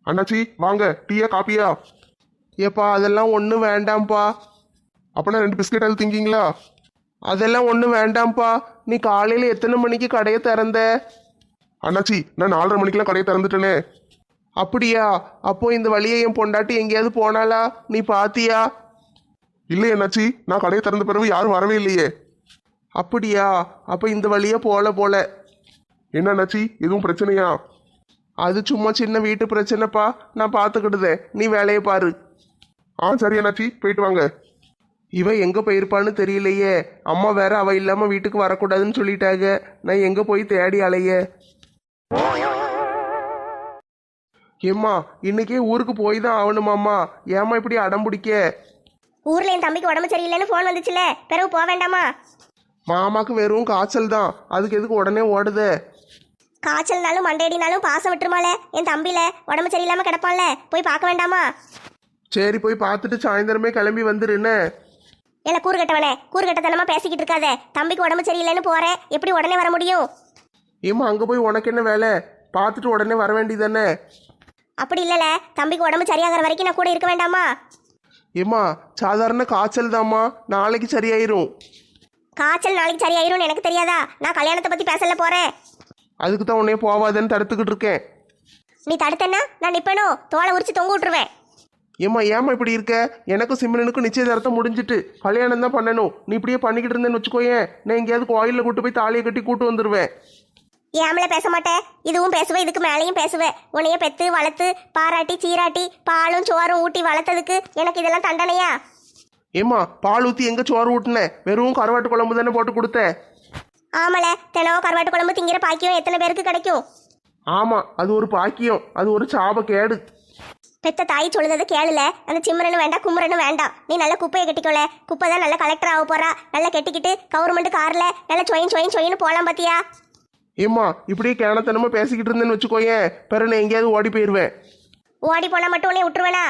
அண்ணாச்சி வாங்க, டீயா காப்பியா? ஏப்பா அதெல்லாம் ஒன்றும் வேண்டாம்ப்பா. அப்பனா 2 பிஸ்கெட் அது திங்கிங்களா? அதெல்லாம் ஒன்றும் வேண்டாம்ப்பா. நீ காலையில் எத்தனை மணிக்கு கடையை திறந்த? அண்ணாச்சி நான் 4:30 மணிக்கெல்லாம் கடையை திறந்துட்டேனே. அப்படியா? அப்போ இந்த வழியை என் பொண்டாட்டி எங்கேயாவது போனாளா? நீ பாத்தியா? இல்லை அண்ணாச்சி, நான் கடையை திறந்த பிறகு யாரும் வரவே இல்லையே. அப்படியா? அப்போ இந்த வழியே போல. என்ன அண்ணாச்சி, எதுவும் பிரச்சனையா? அது சும்மா சின்ன வீட்டு பிரச்சனைப்பா, நான் பார்த்துக்கிடுதேன், நீ வேலையை பாரு. சரி அண்ணாச்சி, போயிட்டு வாங்க. இவ எங்கே போயிருப்பான்னு தெரியலையே. அம்மா வேற அவ இல்லாமல் வீட்டுக்கு வரக்கூடாதுன்னு சொல்லிட்டாங்க. நான் எங்கே போய் தேடி அலைய? ஏம்மா இன்னைக்கே ஊருக்கு போய் தான் ஆகணுமாம்மா. ஏம்மா இப்படி அடம் பிடிக்க? ஊர்ல என் தம்பிக்கு உடம்பு சரியில்லைன்னு ஃபோன் வந்துச்சுல, பிறகு போக வேண்டாமா? மாமாக்கு வெறும் காய்ச்சல் தான், அதுக்கு எதுக்கு உடனே ஓடுதே? காய்ச்சல்னாலும் மண்டையடினாலும் பாசம் விட்டுருமால என் தம்பில. உடம்பு சரியில்லாம கிடப்பான்ல, போய் பார்க்க வேண்டாமா? சரி போய் பார்த்துட்டு சாயந்தரமே கிளம்பி வந்துருன்னு. இல்ல கூறுகட்டவனே, கூறுகட்டத்தனமா பேசிக்கிட்டு இருக்காத. தம்பிக்கு உடம்பு சரியில்லைன்னு போறேன், எப்படி உடனே வர முடியும்? ஏம்மா அங்கே போய் உனக்கு என்ன வேலை? பார்த்துட்டு உடனே வர வேண்டியதானே? அப்படி இல்லல, தம்பிக்கு உடம்பு சரியாகிற வரைக்கும் நான் கூட இருக்க வேண்டாமா? ஏம்மா சாதாரண காய்ச்சல் தாம்மா, நாளைக்கு சரியாயிரும். காய்ச்சல் நாளைக்கு சரியாயிரும்னு எனக்கு தெரியாதா? நான் கல்யாணத்தை பத்தி பேசல போறேன். அதுக்கு தான் உன்னைய போவாதேன்னு தடுத்துக்கிட்டு இருக்கேன். நீ தடுத்தேன்னா நான் நிப்பனும், தோலை உரிச்சு தொங்க விட்டுருவேன். ஏம்மா இப்படி இருக்க? எனக்கும் சிம்ரனுக்கும் நிச்சயதார்த்தம் முடிஞ்சிட்டு கல்யாணம் தான் பண்ணணும். நீ இப்படியே பண்ணிக்கிட்டு இருந்தேன்னு வச்சுக்கோயேன், நான் எங்கேயாவது கோயிலில் கூட்டு போய் தாலியை கட்டி கூட்டு வந்துடுவேன். ஏமல பேச மாட்டேன், இதுவும் பேசுவேன், இதுக்கு மேலேயும் பேசுவேன். உன்னைய பெத்து வளர்த்து பாராட்டி சீராட்டி பாலும் சோறும் ஊட்டி வளர்த்ததுக்கு எனக்கு இதெல்லாம் தண்டனையா? ஏம்மா பால் ஊற்றி எங்கே சோறு ஊட்டினேன்? வெறும் கருவாட்டு குழம்பு தானே போட்டு கொடுத்தேன். ஆமல, தினம் கருவாட்டு குழம்பு திங்கிற பாக்கியம் எத்தனை பேருக்கு கிடைக்கும்? ஆமாம் அது ஒரு பாக்கியம், அது ஒரு சாப கேடு. பெத்த தாய் சொல்லுறது கேளுல. அந்த சிம்ரனும் வேண்டாம் கும்ரனும் வேண்டாம். நீ நல்ல குப்பையை கட்டிக்கோல. குப்பை தான் நல்ல கலெக்டர் ஆக போறா. நல்லா கெட்டிக்கிட்டு கவர்மெண்ட் கார்ல நல்ல சொயின்னு போலாம் பாத்தியா? ஏம்மா இப்படியே கேனத்தனமா பேசிக்கிட்டு இருந்தேன்னு வச்சுக்கோயேன், பிறகு நான் எங்கேயாவது ஓடி போயிடுவேன். ஓடி போனா மட்டும் உன்னை விட்டுருவேனா?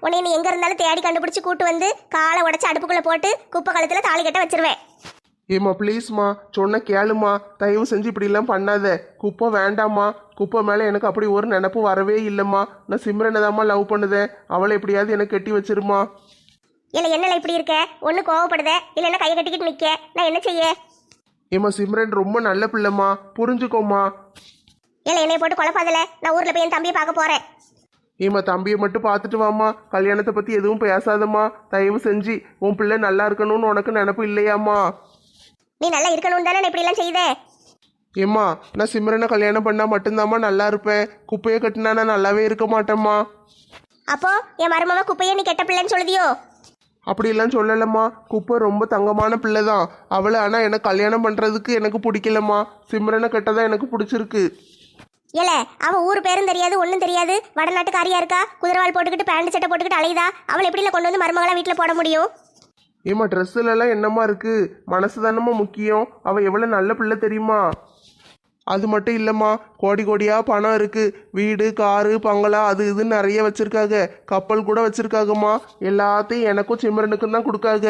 உன்னை நீ எங்க இருந்தாலும் தேடி கண்டுபிடிச்சு கூட்டு வந்து காலை உடச்சு அடுப்புக்குள்ள போட்டு குப்பை கழுத்துல தாலி கட்ட வச்சிருவேன். ஏம்மா ப்ளீஸ்மா, சொன்ன கேளுமா, தயவு செஞ்சு இப்படிலாம் பண்ணாத. குப்பை வேண்டாம்மா. குப்பை மேலே எனக்கு அப்படி ஒரு நினப்பு வரவே இல்லைம்மா. நான் சிம்ரனை தாம்மா லவ் பண்ணுதேன், அவளை எப்படியாவது எனக்கு கட்டி வச்சிருமா. இல்லை என்னல இப்படி இருக்க? ஒன்று கோவப்படுதே, இல்லைன்னா கையை கட்டிக்கிட்டு நிற்க. நான் என்ன செய்ய? ஏம்மா சிம்ரன் ரொம்ப நல்ல பிள்ளைம்மா, புரிஞ்சுக்கோம்மா. இல்லை என்னை போட்டு குழப்பாதல. நான் ஊரில் போய் என் தம்பியை பார்க்க போகிறேன். ஏம்மா தம்பியை மட்டும் பார்த்துட்டு வாம்மா, கல்யாணத்தை பற்றி எதுவும் பேசாதம்மா தயவு செஞ்சு. உன் பிள்ளை நல்லா இருக்கணும்னு உனக்கு நினப்பு இல்லையாம்மா? நீ நல்லா இருக்கணும் தானே நான் இப்படிலாம் செய்தே. ஏம்மா நான் சிம்ரனை கல்யாணம் பண்ணால் மட்டும்தாம்மா நல்லா இருப்பேன். குப்பையை கட்டினா நான் நல்லாவே இருக்க மாட்டேம்மா. அப்போ என் மருமவ குப்பையை நீ கெட்ட பிள்ளைன்னு சொல்லுதியோ? அப்படிலாம் சொல்லலம்மா, குப்பை ரொம்ப தங்கமான பிள்ளை தான் அவளை. ஆனால் எனக்கு கல்யாணம் பண்ணுறதுக்கு எனக்கு பிடிக்கலம்மா. சிம்ரனை கெட்டதான் எனக்கு பிடிச்சிருக்கு. ஏல அவன் ஊர் பேரும் தெரியாது ஒன்றும் தெரியாது, வடநாட்டுக்காரியா இருக்கா, குதிரவால் போட்டுக்கிட்டு பேண்ட் சட்டை போட்டுக்கிட்டு அலையுதா. அவளை எப்படில கொண்டு வந்து மருமகளா வீட்டில் போட முடியும்? ஏம்மா ட்ரெஸ்ஸுலலாம் என்னம்மா இருக்கு? மனசு தானம்மா முக்கியம். அவள் எவ்வளோ நல்ல பிள்ளை தெரியுமா? அது மட்டும் இல்லைம்மா, கோடி கோடியாக பணம் இருக்குது. வீடு காரு பங்களா அது இதுன்னு நிறைய வச்சுருக்காங்க. கப்பல் கூட வச்சுருக்காங்கம்மா. எல்லாத்தையும் எனக்கும் சிம்ரனுக்கும் தான் கொடுக்காங்க.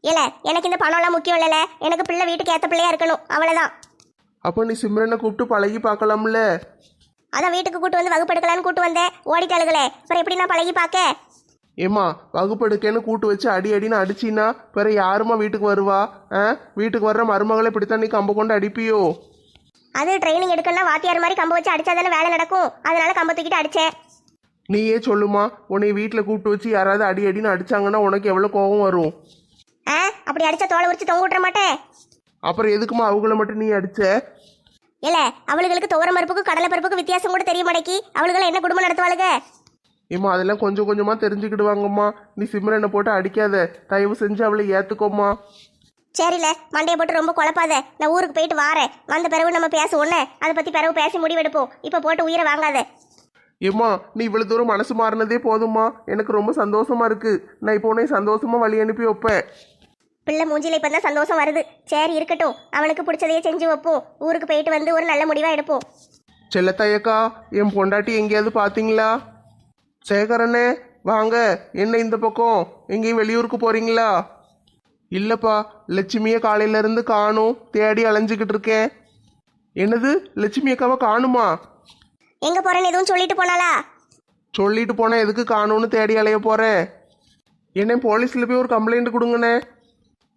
ஏல எனக்கு இந்த பணம்லாம் முக்கியம் இல்லைல்ல, எனக்கு பிள்ளை வீட்டுக்கு ஏற்ற பிள்ளையா இருக்கணும், அவ்வளோதான். அப்போ நீ சிம்ரனை கூப்பிட்டு பழகி பார்க்கலாம்ல. அதான் வீட்டுக்கு கூட்டு வந்து வகுப்பெடுக்கலான்னு கூட்டு வந்தேன், ஓடிட்டாளுகளே. அப்புறம் எப்படி நான் பழகி பார்க்க? ஏம்மா வகுப்படுக்கேன்னு கூட்டு வச்சு அடின்னு அடிச்சின்னா பிற யாருமா வீட்டுக்கு வருவா? வீட்டுக்கு வர்ற மருமகளை இப்படித்தான் நீ கம்ப கொண்டு அடிப்பியோ? அது ட்ரைனிங் எடுக்கணும்னா வாத்தியார் மாதிரி கம்ப வச்சு அடிச்சா தானே வேலை நடக்கும், அதனால கம்ப தூக்கிட்டு அடிச்சேன். நீயே சொல்லுமா, உன்னை வீட்டில் கூப்பிட்டு வச்சு யாராவது அடின்னு அடிச்சாங்கன்னா உனக்கு எவ்வளோ கோபம் வரும்? அப்படி அடிச்சா தோலை உரிச்சு தொங்க விட்டுற மாட்டேன். அப்புறம் எதுக்குமா அவங்கள மட்டும் நீ அடிச்ச? இல்ல அவளுகளுக்கு துவர பருப்புக்கும் கடலை பருப்புக்கும் வித்தியாசம் கூட தெரிய மாட்டேக்கி. அவளுகளை என்ன குடும்பம் நடத்துவாளுங்க? ஏம்மா அதெல்லாம் கொஞ்சம் கொஞ்சமாக தெரிஞ்சுக்கிடுவாங்கம்மா. நீ சிம்ரனை போட்டு அடிக்காத, தயவு செஞ்சு அவளை ஏற்றுக்கோம்மா. சரில மண்டையை போட்டு ரொம்ப குழப்பாத. நான் ஊருக்கு போயிட்டு வாரேன், வந்த பிறகு நம்ம பேசுவோன்னே. அதை பற்றி பிறகு பேசி முடிவெடுப்போம். இப்போ போட்டு உயிரை வாங்காத. ஏம்மா நீ இவ்வளோ தூரம் மனசு மாறினதே போதும்மா, எனக்கு ரொம்ப சந்தோஷமா இருக்கு. நான் இப்போ உன்னை சந்தோஷமா வழி அனுப்பி வைப்பேன். பிள்ளை மூஞ்சில இப்போ தான் சந்தோஷம் வருது. சரி இருக்கட்டும், அவனுக்கு பிடிச்சதையே செஞ்சு வைப்போம். ஊருக்கு போயிட்டு வந்து ஒரு நல்ல முடிவாக எடுப்போம். செல்லத்தாயக்கா, என் பொண்டாட்டி எங்கேயாவது பார்த்தீங்களா? சேகரனே வாங்க, என்ன இந்த பக்கம் எங்கேயும் வெளியூருக்கு போறீங்களா? இல்லைப்பா, லட்சுமியை காலையிலேருந்து காணும், தேடி அலைஞ்சிக்கிட்டு இருக்கேன். என்னது லட்சுமி அக்காவை காணுமா? எங்கே போகிறேன்னு எதுவும் சொல்லிட்டு போனாளா? சொல்லிட்டு போனேன் எதுக்கு காணும்னு தேடி அலைய போகிறேன். என்ன போலீஸில் போய் ஒரு கம்ப்ளைண்ட் கொடுங்கண்ணே.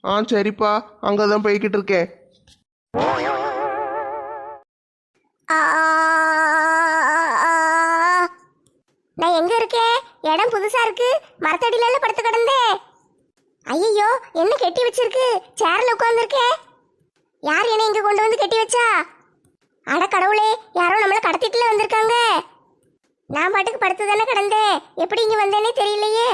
ஆ சரிப்பா, அங்கே தான் போய்கிட்டு இருக்கேன். நான் எங்க இருக்கேன்? இடம் புதுசா இருக்கு. மரத்தடியில படுத்து கிடந்தேன். ஐயோ, என்ன கெட்டி வச்சிருக்கு? சேர்ல உட்கார்ந்துருக்கேன். யார் என்ன இங்க கொண்டு வந்து கெட்டி வச்சா? அட கடவுளே, யாரோ நம்மள கடத்திட்டுல வந்திருக்காங்க. நான் பாட்டுக்கு படுத்து தானே கிடந்தேன். எப்படி இங்க வந்தேனே தெரியலையே.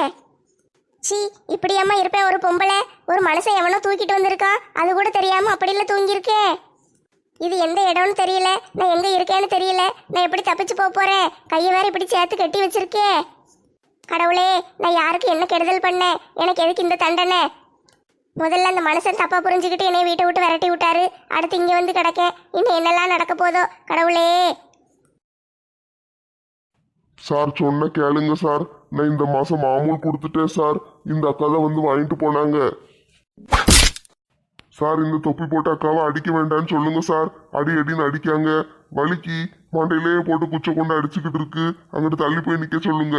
சி, இப்படியாம்மா இருப்பேன் ஒரு பொம்பளை? ஒரு மனுஷன் எவனோ தூக்கிட்டு வந்திருக்கான், அது கூட தெரியாம அப்படில தூங்கியிருக்கேன். இது எந்த இடம்னு தெரியல, நான் எங்க இருக்கேன்னு தெரியல. நான் எப்படி தப்பிச்சு போக போறேன்? கையை வேற இப்படி சேர்த்து கட்டி வச்சிருக்கேன். கடவுளே, நான் யாருக்கு என்ன கெடுதல் பண்ணேன்? எனக்கு எதுக்கு இந்த தண்டனை? முதல்ல அந்த மனுஷன் தப்பா புரிஞ்சுக்கிட்டு என்னை வீட்டை விட்டு விரட்டி விட்டாரு. அடுத்து இங்க வந்து கிடக்கேன். இன்னும் என்னெல்லாம் நடக்க போதோ கடவுளே. சார் சொன்ன கேளுங்க சார். நான் இந்த மாசம் மாமூல் கொடுத்துட்டேன் சார். இந்த அக்கா தான் வந்து வாங்கிட்டு போனாங்க சார். இந்த தொப்பி போட்ட அக்காவை அடிக்க வேண்டாம்னு சொல்லுங்க சார். அடி அடின்னு அடிக்காங்க. வலிக்கு மண்டையிலேயே போட்டு குச்சை கொண்டு அடிச்சுக்கிட்டு இருக்கு. அங்கிட்டு தள்ளி போய் நிக்க சொல்லுங்க.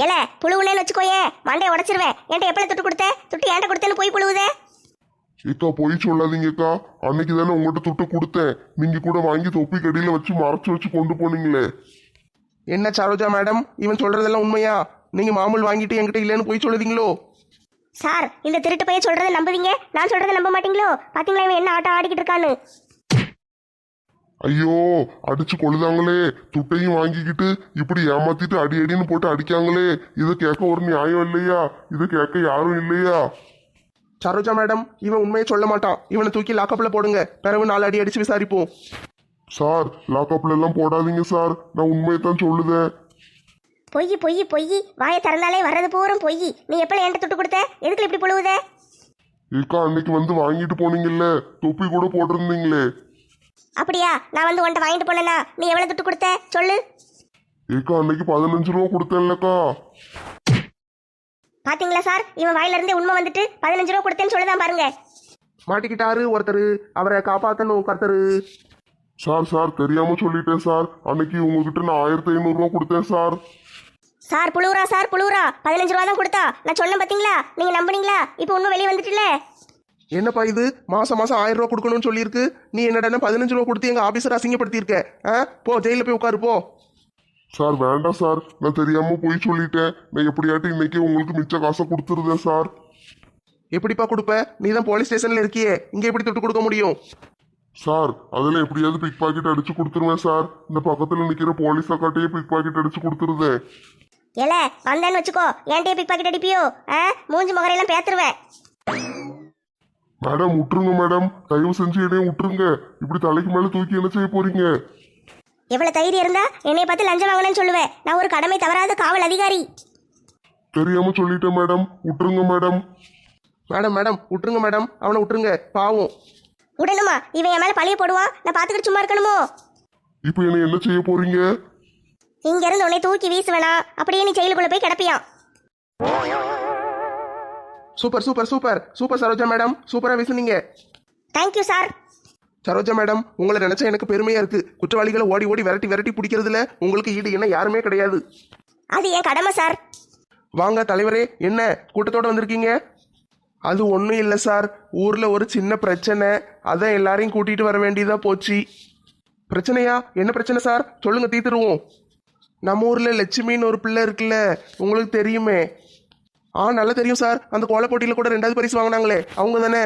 ஏல புழுவுனேன்னு வச்சுக்கோயே, மண்டையை உடச்சிருவேன். என்கிட்ட எப்பல துட்டு கொடுத்த? துட்டு ஏன்ட்ட கொடுத்தேன்னு போய் புழுவுதே. ஏக்கா போய் சொல்லாதீங்கக்கா. அன்னைக்கு தானே உங்கள்கிட்ட துட்டு கொடுத்தேன். நீங்க கூட வாங்கி தொப்பி கடியில வச்சு மறைச்சு வச்சு கொண்டு போனீங்களே. என்ன சரோஜா மேடம், இவன் சொல்றதெல்லாம் உண்மையா? நீங்க மாமூல் வாங்கிட்டு என்கிட்ட இல்லைன்னு போய் சொல்லுதீங்களோ? சார், இந்த திருட்டு பையன் சொல்றதை நம்புவீங்க, நான் சொல்றதை நம்ப மாட்டீங்களோ? பாத்தீங்களா இவன் என்ன ஆட்டம் ஆடிக்கிட்டு இருக்கான்னு? ஐயோ, அடிச்சு கொள்ளுதாங்களே. துட்டையும் வாங்கிக்கிட்டு இப்படி ஏமாத்திட்டு அடி அடின்னு போட்டு அடிக்காங்களே. இதை கேட்க ஒரு நியாயம் இல்லையா? இதை கேட்க யாரும் இல்லையா? சரோஜா மேடம், இவன் உண்மையை சொல்ல மாட்டான். இவனை தூக்கி லாக்கப்ல போடுங்க. பிறகு 4 அடி அடிச்சு விசாரிப்போம். சார், லாக்அப்ல எல்லாம் போடாதீங்க சார். நான் உண்மையை தான் சொல்லுதேன். பொய் பொய் பொய், வாயை திறந்தாலே வர்றது பூரம் பொய். நீ எப்பல என்கிட்ட துட்டு கொடுத்த? எதுக்கு இப்படி புழுவுத? ஏக்கா அன்னைக்கு வந்து வாங்கிட்டு போனீங்கல்ல, தொப்பி கூட போட்டிருந்தீங்களே. அப்படியா? நான் வந்து உன்ட்ட வாங்கிட்டு போனேனா? நீ எவ்வளவு துட்டு கொடுத்த சொல்லு. ஏக்கா அன்னைக்கு 15 ரூபா கொடுத்தேன்லக்கா. பாத்தீங்களா சார், இவன் வாயில இருந்தே உண்மை வந்துட்டு 15 ரூபா கொடுத்தேன்னு சொல்லுதான் பாருங்க. மாட்டிக்கிட்டாரு ஒருத்தர், அவரை காப்பாத்தணும் கர்த்தரு. சார் சார் தெரியாம சொல்லிட்டேன் சார். அன்னைக்கு உங்ககிட்ட நான் 1500 ரூபா கொடுத்தேன் சார். சார் புழுவுரா, சார் புழுவுரா. 15 ரூபா தான் கொடுத்தா. நான் சொன்னேன் பாத்தீங்களா? நீங்க நம்புனீங்களா? இப்போ ஒன்னும் வெளியே வந்துட்டுல. என்னப்பா இது, மாசம் 1000 ரூபா கொடுக்கணும்னு சொல்லியிருக்கு. நீ என்னடா 15 ரூபா கொடுத்து எங்க ஆபீசர் அசிங்கப்படுத்தியிருக்க. போ, ஜெயில போய் உட்காரு போ. சார் வேண்டாம் சார், நான் தெரியாம போய் சொல்லிட்டேன். நான் எப்படியாட்டும் இன்னைக்கு உங்களுக்கு மிச்ச காசை கொடுத்துருதேன் சார். எப்படிப்பா கொடுப்ப? நீ தான் போலீஸ் ஸ்டேஷன்ல இருக்கியே, இங்க எப்படி தொட்டு கொடுக்க முடியும்? சார் அதில் எப்படியாவது பிக் பாக்கெட் அடிச்சு கொடுத்துருவேன் சார். இந்த பக்கத்தில் நிற்கிற போலீஸ் அக்காட்டையே பிக் பாக்கெட் அடிச்சு கொடுத்துருதேன். ஏல வந்தேன்னு வச்சுக்கோ, என்கிட்டயே பிக் பாக்கெட் அடிப்பியோ? மூஞ்சி முகரையெல்லாம் பேத்துருவேன். மேடம் விட்டுருங்க மேடம், தயவு செஞ்சு என்னையும் விட்டுருங்க. இப்படி தலைக்கு மேல தூக்கி என்ன செய்ய போறீங்க? எவ்வளவு தைரியம் இருந்தா என்னைய பார்த்து லஞ்சம் வாங்கணும்னு சொல்லுவேன்? நான் ஒரு கடமை தவறாத காவல் அதிகாரி. தெரியாம சொல்லிட்டேன் மேடம், விட்டுருங்க மேடம். மேடம் மேடம் விட்டுருங்க மேடம், அவனை விட்டுருங்க, பாவம். உடனுமா? இவன் என் மேல பழிய போடுவான், நான் பாத்துக்கிட்டு சும்மா இருக்கணுமோ? இப்போ என்னை என்ன செய்ய போறீங்க? இங்க இருந்து உன்னை தூக்கி வீசுவேனா? அப்படியே நீ ஜெயிலுக்குள்ள போய் கிடப்பியான். Super super super super Saroja madam, சூப்பரா வீசுனீங்க. Thank you sir. சரோஜா மேடம், உங்களை நினைச்சா எனக்கு பெருமையா இருக்கு. குற்றவாளிகளை ஓடி ஓடி விரட்டி விரட்டி பிடிக்கிறதுல உங்களுக்கு ஈடு என்ன யாருமே கிடையாது. அது என் கடமை சார். வாங்க தலைவரே, என்ன கூட்டத்தோட வந்திருக்கீங்க? அது ஒன்றும் இல்லை சார், ஊரில் ஒரு சின்ன பிரச்சனை, அதான் எல்லாரையும் கூட்டிகிட்டு வர வேண்டியதாக போச்சு. பிரச்சனையா? என்ன பிரச்சனை சார்? சொல்லுங்கள், தீர்த்துருவோம். நம்ம ஊரில் லட்சுமின்னு ஒரு பிள்ளை இருக்குல்ல, உங்களுக்கு தெரியுமே? நல்லா தெரியும் சார். அந்த கோல போட்டியில் கூட 2வது பரிசு வாங்கினாங்களே, அவங்க தானே?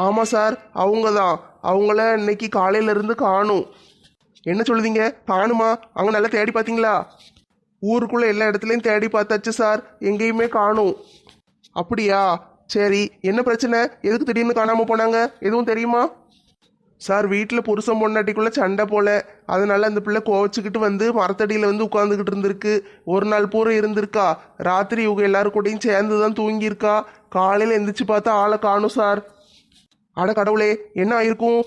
ஆமாம் சார், அவங்க தான். அவங்கள இன்னைக்கு காலையிலேருந்து காணும். என்ன சொல்லுதீங்க? காணுமா? அங்கே நல்லா தேடி பார்த்தீங்களா? ஊருக்குள்ளே எல்லா இடத்துலையும் தேடி பார்த்தாச்சு சார், எங்கேயுமே காணும். அப்படியா? சரி, என்ன பிரச்சனை? எதுக்கு திடீர்னு காணாமல் போனாங்க? எதுவும் தெரியுமா சார்? வீட்டில் புருஷன் பொண்டாட்டிக்குள்ளே சண்டை போல, அதனால அந்த பிள்ளை கோவச்சுக்கிட்டு வந்து மரத்தடியில் வந்து உட்காந்துக்கிட்டு இருந்திருக்கு. ஒரு நாள் பூரா இருந்திருக்கா. ராத்திரி இவங்க எல்லாரும் கூடயும் சேர்ந்து தான் தூங்கியிருக்கா. காலையில் எந்திரிச்சு பார்த்தா ஆளை காணும் சார். அட கடவுளே, என்ன ஆயிருக்கும்?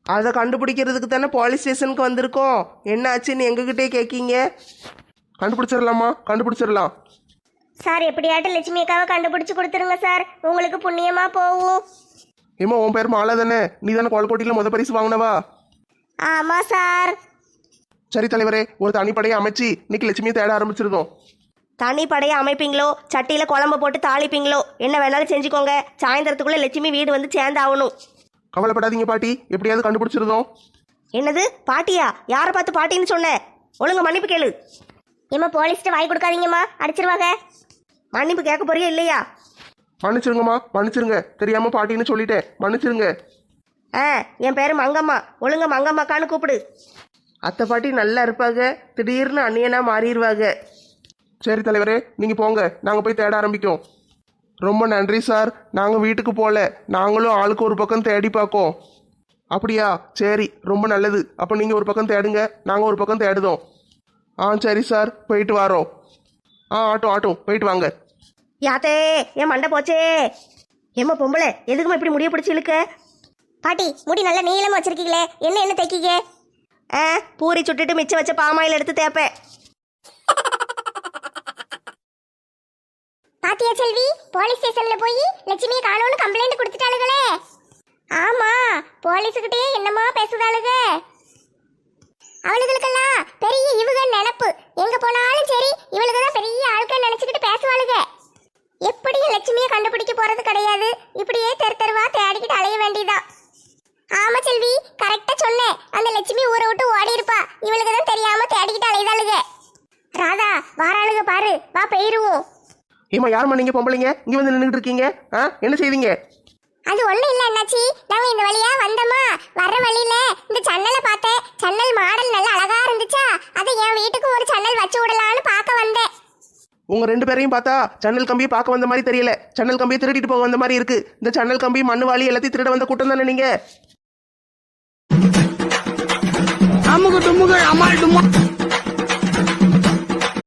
அதை கண்டுபிடிக்கிறதுக்கு தானே போலீஸ் ஸ்டேஷனுக்கு வந்திருக்கோம். என்ன ஆச்சுன்னு எங்ககிட்டே கேட்கீங்க? கண்டுபிடிச்சிடலாமா? கண்டுபிடிச்சிடலாம் சார். எப்படியாட்டும் லட்சுமி அக்காவை கண்டுபிடிச்சு கொடுத்துருங்க சார், உங்களுக்கு புண்ணியமா போகும். ஏமா, உன் பேர் மாலா தானே? நீ தானே கோலக்கோட்டியில் பரிசு வாங்கினவா? ஆமா சார். சரி தலைவரே, ஒரு தனிப்படையை அமைச்சு இன்னைக்கு லட்சுமியை தேட ஆரம்பிச்சிருந்தோம். தனி படையை அமைப்பீங்களோ சட்டியில குழம்பு போட்டு தாளிப்பீங்களோ என்ன வேணாலும் செஞ்சுக்கோங்க. சாயந்தரத்துக்குள்ள லட்சுமி வீடு வந்து சேர்ந்தாகணும். கவலைப்படாதீங்க பாட்டி, எப்படியாவது கண்டுபிடிச்சிருந்தோம். என்னது பாட்டியா? யாரை பார்த்து பாட்டின்னு சொன்ன? ஒழுங்க மன்னிப்பு கேளு. ஏம்மா போலீஸ்ட்டு வாய் கொடுக்காதீங்கம்மா, அடிச்சிருவாங்க. மன்னிப்பு கேட்க போறியா இல்லையா? மன்னிச்சிருங்கம்மா, மன்னிச்சிருங்க. தெரியாம பாட்டின்னு சொல்லிட்டேன், மன்னிச்சிருங்க. என் பேரு மங்கம்மா. ஒழுங்க மங்கம்மாக்கான்னு கூப்பிடு. அத்தை பாட்டி நல்லா இருப்பாங்க, திடீர்னு அந்நியனா மாறிடுவாங்க. சரி தலைவரே, நீங்க போங்க, நாங்க போய் தேட ஆரம்பிக்கோம். ரொம்ப நன்றி சார். நாங்க வீட்டுக்கு போல, நாங்களும் ஆளுக்கு ஒரு பக்கம் தேடி பார்க்கோம். அப்படியா? சரி, ரொம்ப நல்லது. அப்போ நீங்க ஒரு பக்கம் தேடுங்க, நாங்க ஒரு பக்கம் தேடுதோம். சரி சார், போயிட்டு வரோம். ஆட்டும் போயிட்டு வாங்க. யாத்தே என் மண்டை போச்சே. ஏம்மா பொம்பளை, எதுக்குமா இப்படி முடிய பிடிச்சி இழுக்க? பாட்டி முடி நல்லா நீளமா வச்சிருக்கீங்களே, என்ன தைக்கீங்க? பூரி சுட்டுட்டு மிச்சம் வச்ச பாமாயில் எடுத்து தேப்பேன். பாத்தியா செல்வி, போலீஸ் ஸ்டேஷன்ல போய் லட்சுமியை காணோன்னு கம்ப்ளைண்ட் கொடுத்துட்டாளுகளே. ஆமா, போலீஸுக்கிட்டே என்னமா பேசுதாளுக. அவளுகளுக்கெல்லாம் பெரிய இவங்க நினப்பு. எங்க போனாலும் சரி, இவளுக்கு தான் பெரிய ஆட்கள் நினைச்சுக்கிட்டு பேசுவாளுக. எப்படியும் லட்சுமியை கண்டுபிடிக்க போறது கிடையாது. இப்படியே தெருவா தேடிக்கிட்டு அலைய வேண்டியதான். ஆமா செல்வி, கரெக்டா சொன்னேன். அந்த லட்சுமி ஊரை விட்டு ஓடி இருப்பா. இவளுக்கு தான் தெரியாம தேடிக்கிட்டு அலைதாளுக. ராதா வாராளுக பாரு, வா போயிருவோம். ஏமா யாருமா நீங்க பொம்பளைங்க இங்க வந்து நின்றுட்டு இருக்கீங்க? என்ன செய்வீங்க? அது ஒண்ணும் இல்ல அண்ணாச்சி, நாங்க இந்த வழியா வந்தோமா, வர்ற வழியில இந்த சன்னலை பார்த்தேன். சன்னல் மாடல் நல்லா அழகா இருந்துச்சா, அதை என் வீட்டுக்கு ஒரு சன்னல் வச்சு விடலான்னு பார்க்க வந்தேன். உங்க ரெண்டு பேரையும் பார்த்தா சன்னல் கம்பியை பார்க்க வந்த மாதிரி தெரியல, சன்னல் கம்பியை திருடிட்டு போக வந்த மாதிரி இருக்கு. இந்த சன்னல் கம்பி மண்ணு வாளி எல்லாத்தையும் திருட வந்த கூட்டம் தானே நீங்க? அம்முக்கு தும்முக்கு அம்மா